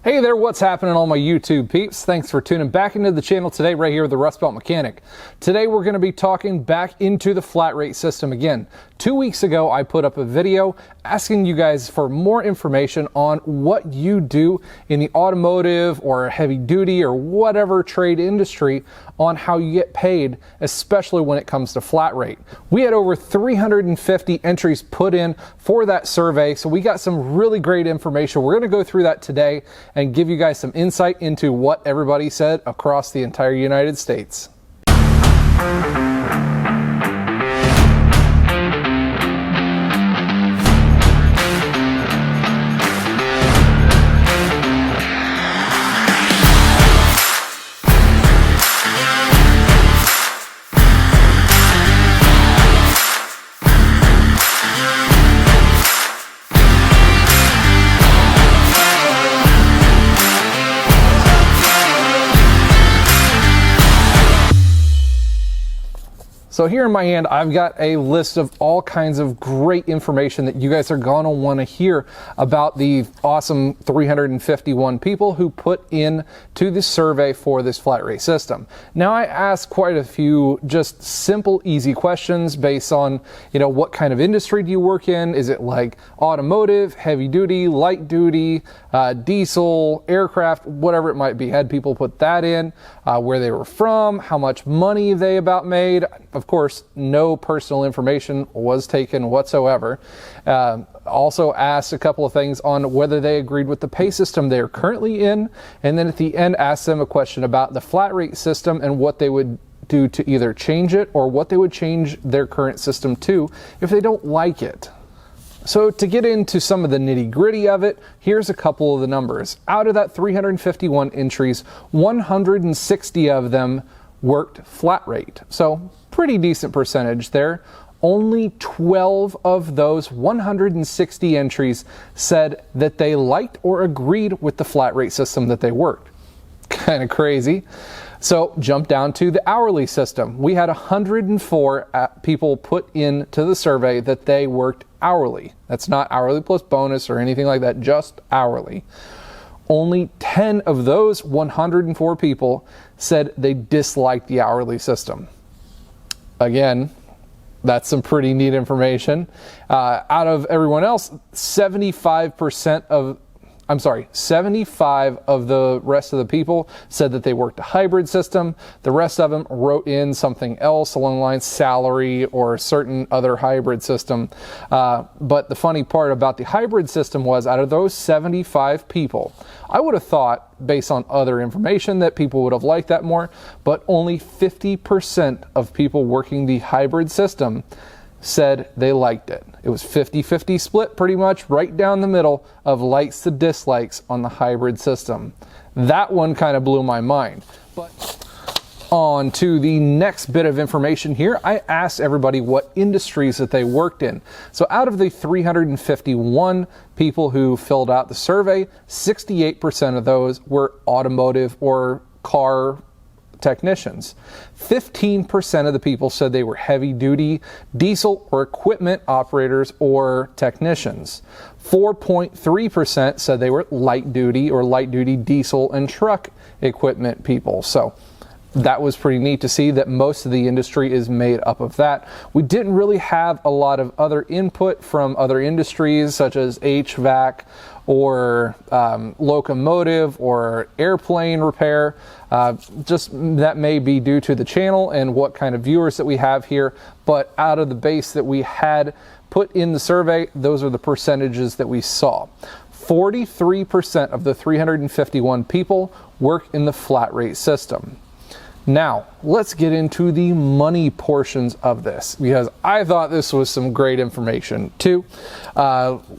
Hey there, what's happening all my YouTube peeps? Thanks for tuning back into the channel today right here with the Therustbeltmechanic. Today we're going to be talking back into the flat rate system again. 2 weeks ago I put up a video asking you guys for more information on what you do in the automotive or heavy duty or whatever trade industry on how you get paid, especially when it comes to flat rate. We had over 350 entries put in for that survey, so we got some really great information. We're going to go through that today and give you guys some insight into what everybody said across the entire United States. So here in my hand, I've got a list of all kinds of great information that you guys are gonna wanna hear about the awesome 351 people who put in to the survey for this flat rate system. Now I asked quite a few just simple, easy questions based on, what kind of industry do you work in? Is it like automotive, heavy duty, light duty, diesel, aircraft, whatever it might be. Had people put that in, where they were from, how much money they about made. Of course, no personal information was taken whatsoever. Also asked a couple of things on whether they agreed with the pay system they're currently in, and then at the end asked them a question about the flat rate system and what they would do to either change it or what they would change their current system to if they don't like it. So to get into some of the nitty-gritty of it, here's a couple of the numbers. Out of that 351 entries, 160 of them worked flat rate. So pretty decent percentage there. Only 12 of those 160 entries said that they liked or agreed with the flat rate system that they worked. Kind of crazy. So jump down to the hourly system. We had 104 people put into the survey that they worked hourly. That's not hourly plus bonus or anything like that, just hourly. Only 10 of those 104 people said they disliked the hourly system. Again, that's some pretty neat information. Out of everyone else, 75 of the rest of the people said that they worked a hybrid system. The rest of them wrote in something else along the lines salary or a certain other hybrid system. But the funny part about the hybrid system was out of those 75 people, I would have thought based on other information that people would have liked that more, but only 50% of people working the hybrid system said they liked it. It was 50-50 split pretty much right down the middle of likes to dislikes on the hybrid system. That one kind of blew my mind. But on to the next bit of information here. I asked everybody what industries that they worked in. So out of the 351 people who filled out the survey, 68% of those were automotive or car technicians. 15% of the people said they were heavy duty, diesel or equipment operators or technicians. 4.3% said they were light duty diesel and truck equipment people. So that was pretty neat to see that most of the industry is made up of that. We didn't really have a lot of other input from other industries such as HVAC or locomotive or airplane repair. Just that may be due to the channel and what kind of viewers that we have here, but out of the base that we had put in the survey, those are the percentages that we saw. 43% of the 351 people work in the flat rate system. Now, let's get into the money portions of this, because I thought this was some great information too.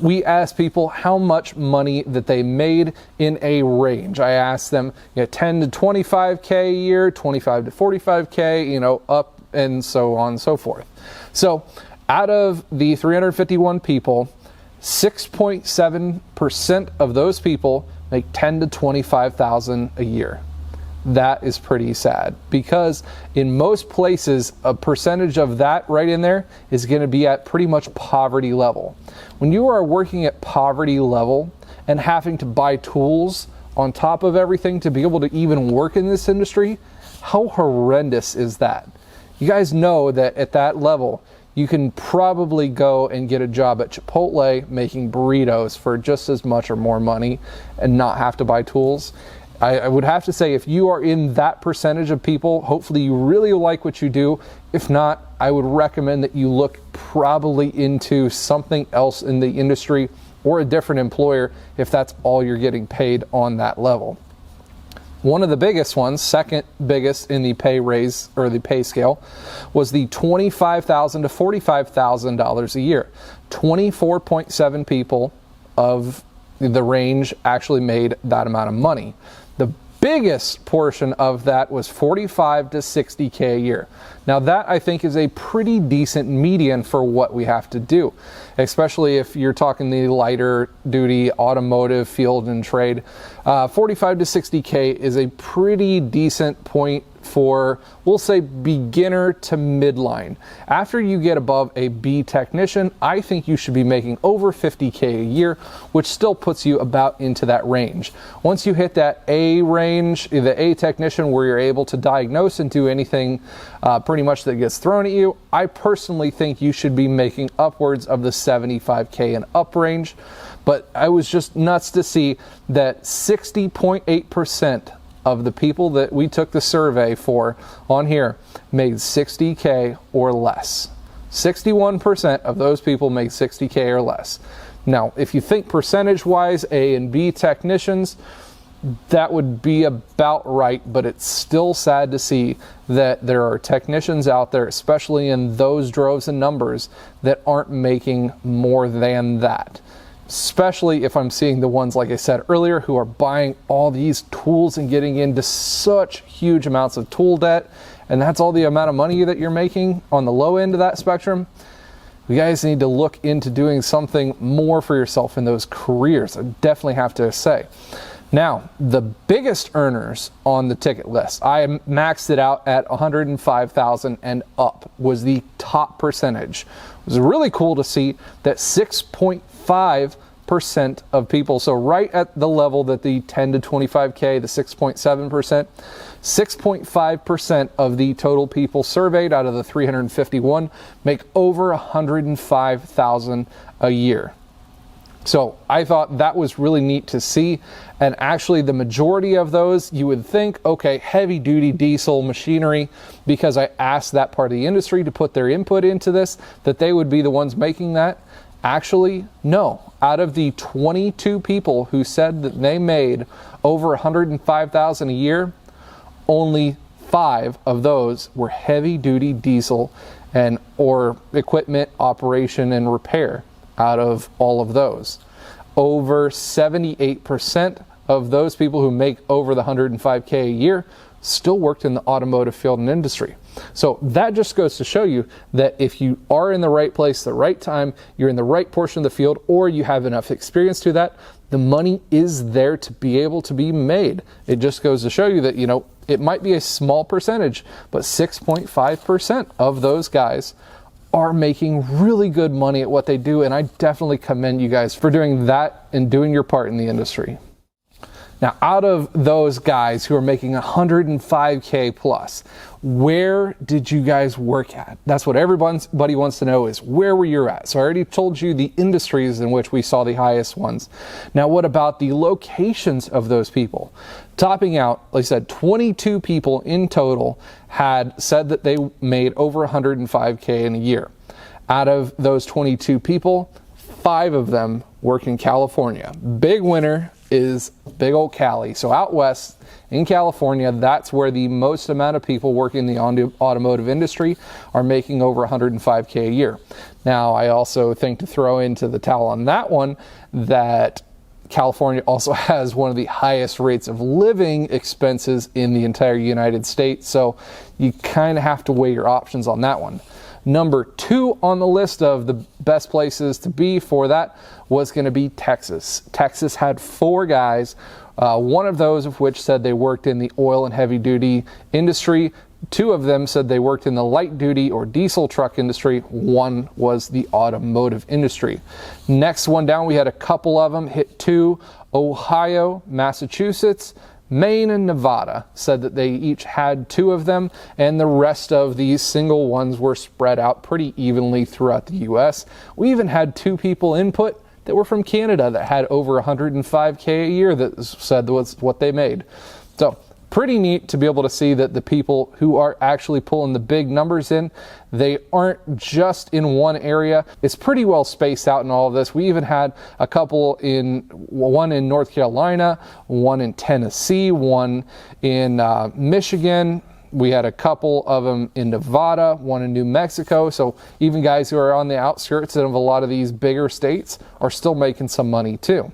We asked people how much money that they made in a range. I asked them 10 to 25K a year, 25 to 45K, up and so on and so forth. So out of the 351 people, 6.7% of those people make 10 to 25,000 a year. That is pretty sad, because in most places a percentage of that right in there is going to be at pretty much poverty level. When you are working at poverty level and having to buy tools on top of everything to be able to even work in this industry, how horrendous is that? You guys know that at that level, you can probably go and get a job at Chipotle making burritos for just as much or more money and not have to buy tools. I would have to say, if you are in that percentage of people, hopefully you really like what you do. If not, I would recommend that you look probably into something else in the industry or a different employer if that's all you're getting paid on that level. One of the biggest ones, second biggest in the pay raise or the pay scale, was the $25,000 to $45,000 a year. 24.7 people of the range actually made that amount of money. The biggest portion of that was 45 to 60K a year. Now that, I think, is a pretty decent median for what we have to do, especially if you're talking the lighter duty automotive field and trade. 45 to 60K is a pretty decent point for, we'll say, beginner to midline. After you get above a B technician, I think you should be making over 50K a year, which still puts you about into that range. Once you hit that A range, the A technician, where you're able to diagnose and do anything pretty much that gets thrown at you, I personally think you should be making upwards of the 75K and up range. But I was just nuts to see that 60.8% of the people that we took the survey for on here made 60K or less. 61% of those people made 60K or less. Now, if you think percentage-wise, A and B technicians, that would be about right, but it's still sad to see that there are technicians out there, especially in those droves and numbers, that aren't making more than that. Especially if I'm seeing the ones, like I said earlier, who are buying all these tools and getting into such huge amounts of tool debt, and that's all the amount of money that you're making on the low end of that spectrum. You guys need to look into doing something more for yourself in those careers, I definitely have to say. Now, the biggest earners on the ticket list, I maxed it out at 105,000 and up, was the top percentage. It was really cool to see that 6.5% of people, so right at the level that the 10 to 25K, the 6.7%, 6.5% of the total people surveyed out of the 351 make over 105,000 a year. So I thought that was really neat to see. And actually the majority of those, you would think, okay, heavy duty diesel machinery, because I asked that part of the industry to put their input into this, that they would be the ones making that. Actually, no. Out of the 22 people who said that they made over 105,000 a year, only 5 of those were heavy duty diesel and or equipment operation and repair. Out of all of those, over 78% of those people who make over the 105K a year still worked in the automotive field and industry. So that just goes to show you that if you are in the right place, the right time, you're in the right portion of the field, or you have enough experience to that, the money is there to be able to be made. It just goes to show you that, you know, it might be a small percentage, but 6.5% of those guys are making really good money at what they do, and I definitely commend you guys for doing that and doing your part in the industry. Now, out of those guys who are making 105K plus, where did you guys work at? That's what everybody wants to know, is where were you at? So I already told you the industries in which we saw the highest ones. Now, what about the locations of those people? Topping out, like I said, 22 people in total had said that they made over 105K in a year. Out of those 22 people, 5 of them work in California. Big winner is big old Cali. So out west in California, that's where the most amount of people working in the automotive industry are making over 105K a year. Now, I also think, to throw into the towel on that one, that California also has one of the highest rates of living expenses in the entire United States. So you kind of have to weigh your options on that one. Number 2 on the list of the best places to be for that was going to be Texas. Texas had 4 guys, one of those of which said they worked in the oil and heavy duty industry. 2 of them said they worked in the light duty or diesel truck industry. 1 was the automotive industry. Next one down, we had a couple of them hit 2. Ohio, Massachusetts, Maine, and Nevada said that they each had 2 of them, and the rest of these single ones were spread out pretty evenly throughout the U.S. We even had 2 people input that were from Canada that had over $105K a year that said was what they made. So pretty neat to be able to see that the people who are actually pulling the big numbers in, they aren't just in one area. It's pretty well spaced out in all of this. We even had a couple one in North Carolina, 1 in Tennessee, 1 in Michigan. We had a couple of them in Nevada, 1 in New Mexico. So even guys who are on the outskirts of a lot of these bigger states are still making some money too.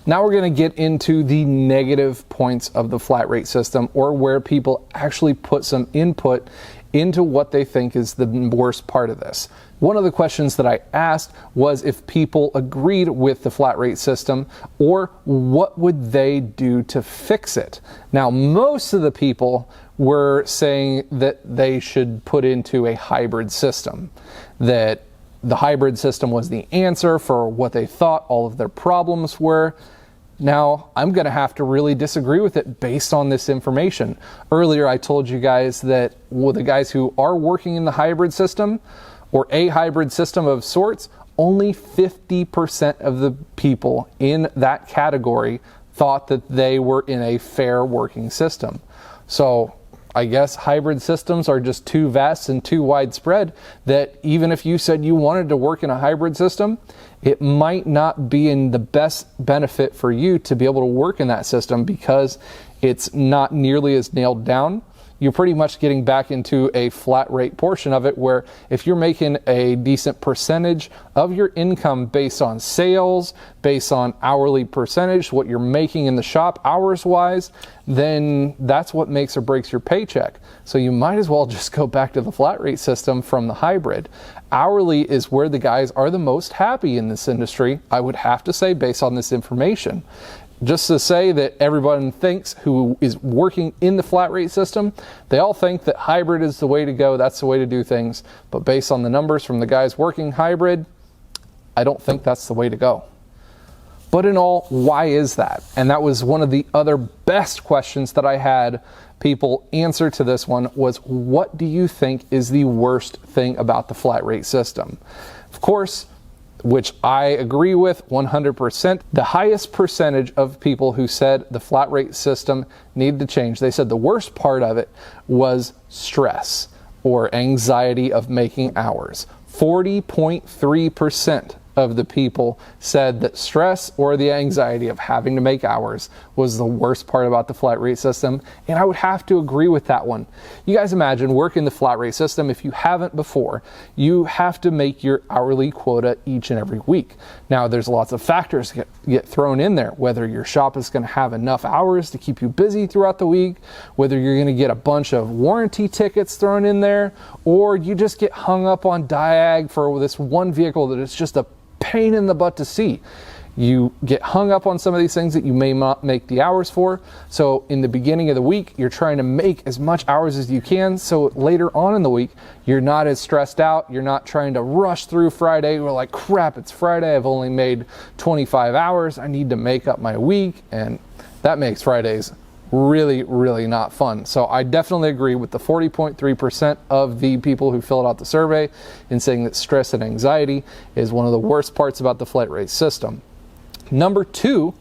Now we're going to get into the negative points of the flat rate system, or where people actually put some input into what they think is the worst part of this. One of the questions that I asked was if people agreed with the flat rate system, or what would they do to fix it. Now, most of the people were saying that they should put into a hybrid system, that the hybrid system was the answer for what they thought all of their problems were. Now, I'm going to have to really disagree with it based on this information. Earlier, I told you guys that the guys who are working in the hybrid system, or a hybrid system of sorts, only 50% of the people in that category thought that they were in a fair working system. So I guess hybrid systems are just too vast and too widespread that even if you said you wanted to work in a hybrid system, it might not be in the best benefit for you to be able to work in that system because it's not nearly as nailed down. You're pretty much getting back into a flat rate portion of it, where if you're making a decent percentage of your income based on sales, based on hourly percentage, what you're making in the shop hours wise, then that's what makes or breaks your paycheck. So you might as well just go back to the flat rate system from the hybrid. Hourly is where the guys are the most happy in this industry, I would have to say, based on this information. Just to say that everyone thinks who is working in the flat rate system, they all think that hybrid is the way to go, that's the way to do things. But based on the numbers from the guys working hybrid, I don't think that's the way to go. But in all, why is that? And that was one of the other best questions that I had people answer to this one was, what do you think is the worst thing about the flat rate system? Of course, which I agree with 100%. The highest percentage of people who said the flat rate system needed to change, they said the worst part of it was stress or anxiety of making hours. 40.3% of the people said that stress or the anxiety of having to make hours was the worst part about the flat rate system, and I would have to agree with that one. You guys imagine working the flat rate system. If you haven't before, you have to make your hourly quota each and every week. Now, there's lots of factors that get thrown in there, whether your shop is going to have enough hours to keep you busy throughout the week, whether you're going to get a bunch of warranty tickets thrown in there, or you just get hung up on diag for this one vehicle that is just a pain in the butt to see. You get hung up on some of these things that you may not make the hours for. So in the beginning of the week, you're trying to make as much hours as you can. So later on in the week, you're not as stressed out. You're not trying to rush through Friday. You're like, crap, it's Friday. I've only made 25 hours. I need to make up my week. And that makes Fridays really, really not fun. So I definitely agree with the 40.3% of the people who filled out the survey in saying that stress and anxiety is one of the worst parts about the flat rate system. Number 2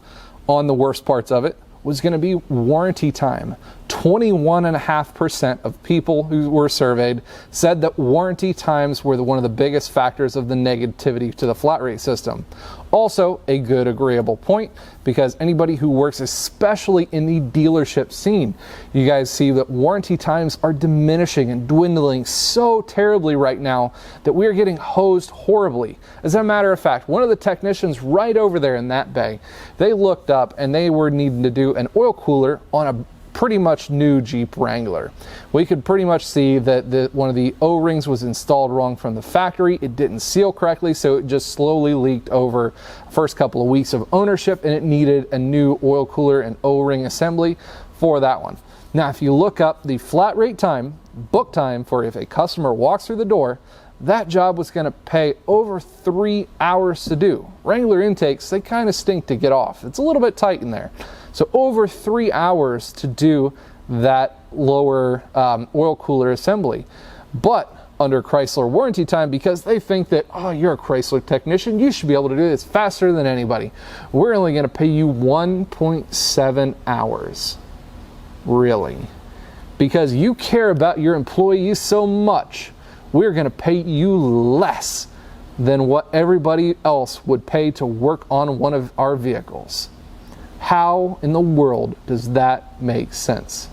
on the worst parts of it was going to be warranty time. 21.5% of people who were surveyed said that warranty times were one of the biggest factors of the negativity to the flat rate system. Also, a good agreeable point, because anybody who works especially in the dealership scene, you guys see that warranty times are diminishing and dwindling so terribly right now that we are getting hosed horribly. As a matter of fact, one of the technicians right over there in that bay, they looked up and they were needing to do an oil cooler on a pretty much new Jeep Wrangler. We could pretty much see that one of the O-rings was installed wrong from the factory. It didn't seal correctly, so it just slowly leaked over the first couple of weeks of ownership, and it needed a new oil cooler and O-ring assembly. for that one. Now, if you look up the flat rate time, book time for if a customer walks through the door, that job was going to pay over 3 hours to do. Regular intakes, they kind of stink to get off. It's a little bit tight in there. So over 3 hours to do that lower oil cooler assembly. But under Chrysler warranty time, because they think that, oh, you're a Chrysler technician, you should be able to do this faster than anybody. We're only going to pay you 1.7 hours. Really? Because you care about your employees so much, we're going to pay you less than what everybody else would pay to work on one of our vehicles. How in the world does that make sense?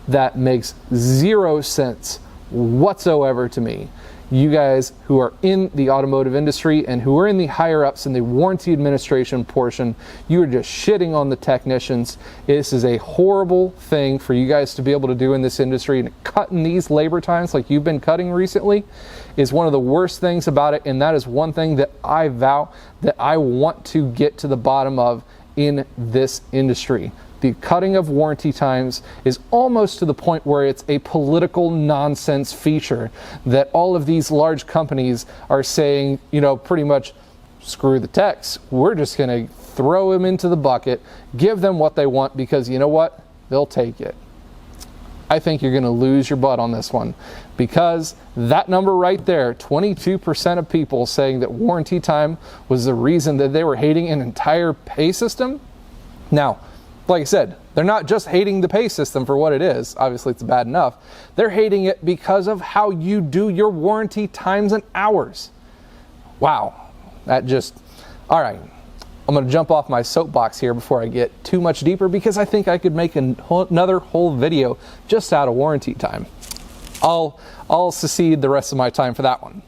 That makes 0 sense whatsoever to me. You guys who are in the automotive industry and who are in the higher ups in the warranty administration portion, you are just shitting on the technicians. This is a horrible thing for you guys to be able to do in this industry, and cutting these labor times like you've been cutting recently is one of the worst things about it. And that is one thing that I vow that I want to get to the bottom of in this industry. The cutting of warranty times is almost to the point where it's a political nonsense feature that all of these large companies are saying, you know, pretty much screw the techs. We're just going to throw them into the bucket, give them what they want, because you know what? They'll take it. I think you're going to lose your butt on this one, because that number right there, 22% of people saying that warranty time was the reason that they were hating an entire pay system. Now, like I said, they're not just hating the pay system for what it is. Obviously, it's bad enough. They're hating it because of how you do your warranty times and hours. Wow. That just... All right. I'm going to jump off my soapbox here before I get too much deeper, because I think I could make another whole video just out of warranty time. I'll secede the rest of my time for that one.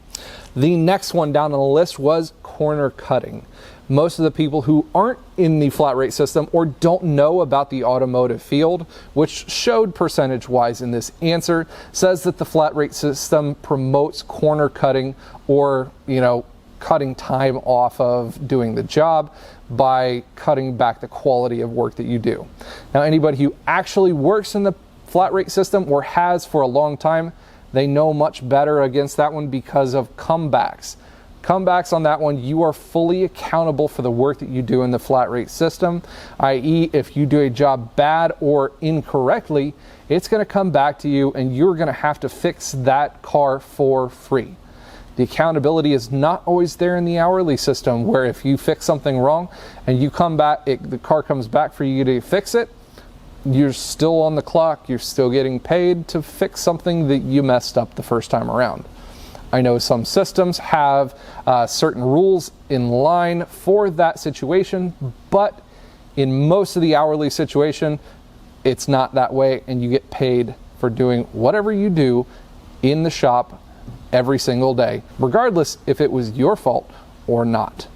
The next one down on the list was corner cutting. Most of the people who aren't in the flat rate system or don't know about the automotive field, which showed percentage-wise in this answer, says that the flat rate system promotes corner cutting, or, you know, cutting time off of doing the job by cutting back the quality of work that you do. Now, anybody who actually works in the flat rate system or has for a long time, they know much better against that one because of comebacks. Comebacks on that one, you are fully accountable for the work that you do in the flat rate system, i.e. if you do a job bad or incorrectly, it's going to come back to you and you're going to have to fix that car for free. The accountability is not always there in the hourly system, where if you fix something wrong and you come back, the car comes back for you to fix it, you're still on the clock, you're still getting paid to fix something that you messed up the first time around. I know some systems have certain rules in line for that situation, but in most of the hourly situation, it's not that way, and you get paid for doing whatever you do in the shop every single day, regardless if it was your fault or not.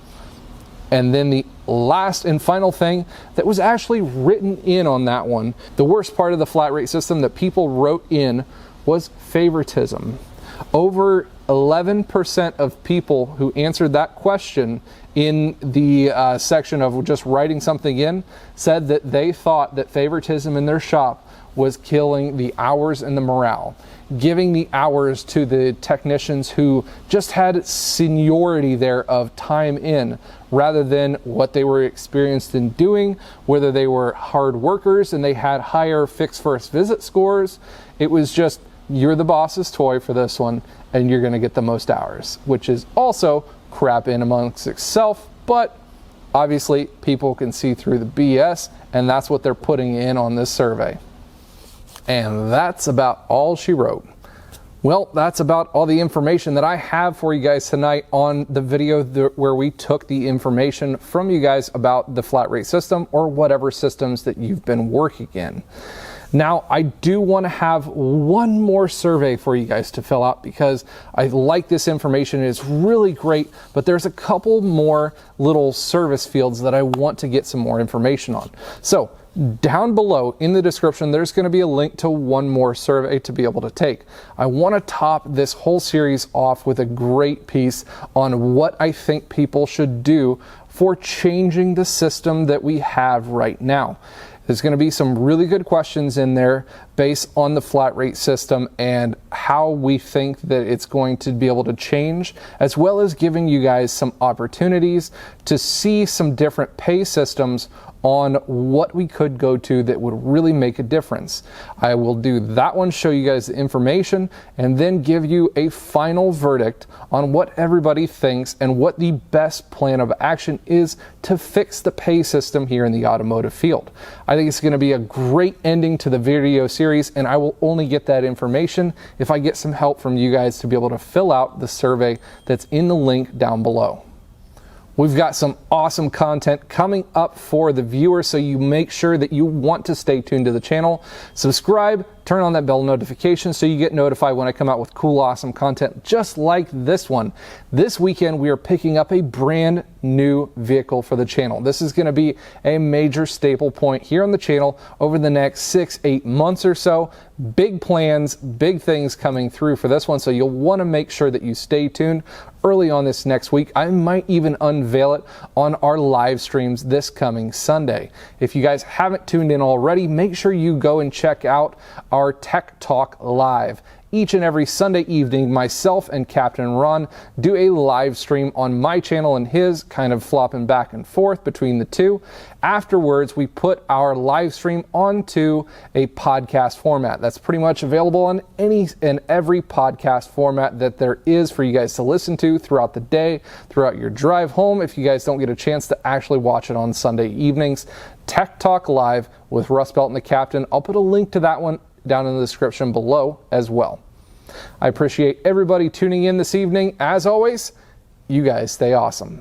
And then the last and final thing that was actually written in on that one, the worst part of the flat rate system that people wrote in, was favoritism. Over 11% of people who answered that question in the section of just writing something in said that they thought that favoritism in their shop was killing the hours and the morale, giving the hours to the technicians who just had seniority there of time in, rather than what they were experienced in doing, whether they were hard workers and they had higher fixed first visit scores. It was just, you're the boss's toy for this one, and you're going to get the most hours, which is also crap in amongst itself, but obviously people can see through the BS, and that's what they're putting in on this survey. And that's about all she wrote. Well, that's about all the information that I have for you guys tonight on the video where we took the information from you guys about the flat rate system or whatever systems that you've been working in. Now, I do want to have one more survey for you guys to fill out, because I like this information. It's really great, but there's a couple more little service fields that I want to get some more information on. So down below in the description, there's going to be a link to one more survey to be able to take. I want to top this whole series off with a great piece on what I think people should do for changing the system that we have right now. There's going to be some really good questions in there based on the flat rate system and how we think that it's going to be able to change, as well as giving you guys some opportunities to see some different pay systems on what we could go to that would really make a difference. I will do that one, show you guys the information, and then give you a final verdict on what everybody thinks and what the best plan of action is to fix the pay system here in the automotive field. I think it's going to be a great ending to the video series, and I will only get that information if I get some help from you guys to be able to fill out the survey that's in the link down below. We've got some awesome content coming up for the viewer, so you make sure that you want to stay tuned to the channel. Subscribe, turn on that bell notification so you get notified when I come out with cool, awesome content just like this one. This weekend, we are picking up a brand new vehicle for the channel. This is going to be a major staple point here on the channel over the next 6-8 months or so. Big plans, big things coming through for this one, so you'll want to make sure that you stay tuned early on this next week. I might even unveil it on our live streams this coming Sunday. If you guys haven't tuned in already, make sure you go and check out our Tech Talk Live. Each and every Sunday evening, myself and Captain Ron do a live stream on my channel and his, kind of flopping back and forth between the two. Afterwards, we put our live stream onto a podcast format. That's pretty much available on any and every podcast format that there is for you guys to listen to throughout the day, throughout your drive home, if you guys don't get a chance to actually watch it on Sunday evenings. Tech Talk Live with Therustbelt and the Captain. I'll put a link to that one down in the description below as well. I appreciate everybody tuning in this evening. As always, you guys stay awesome.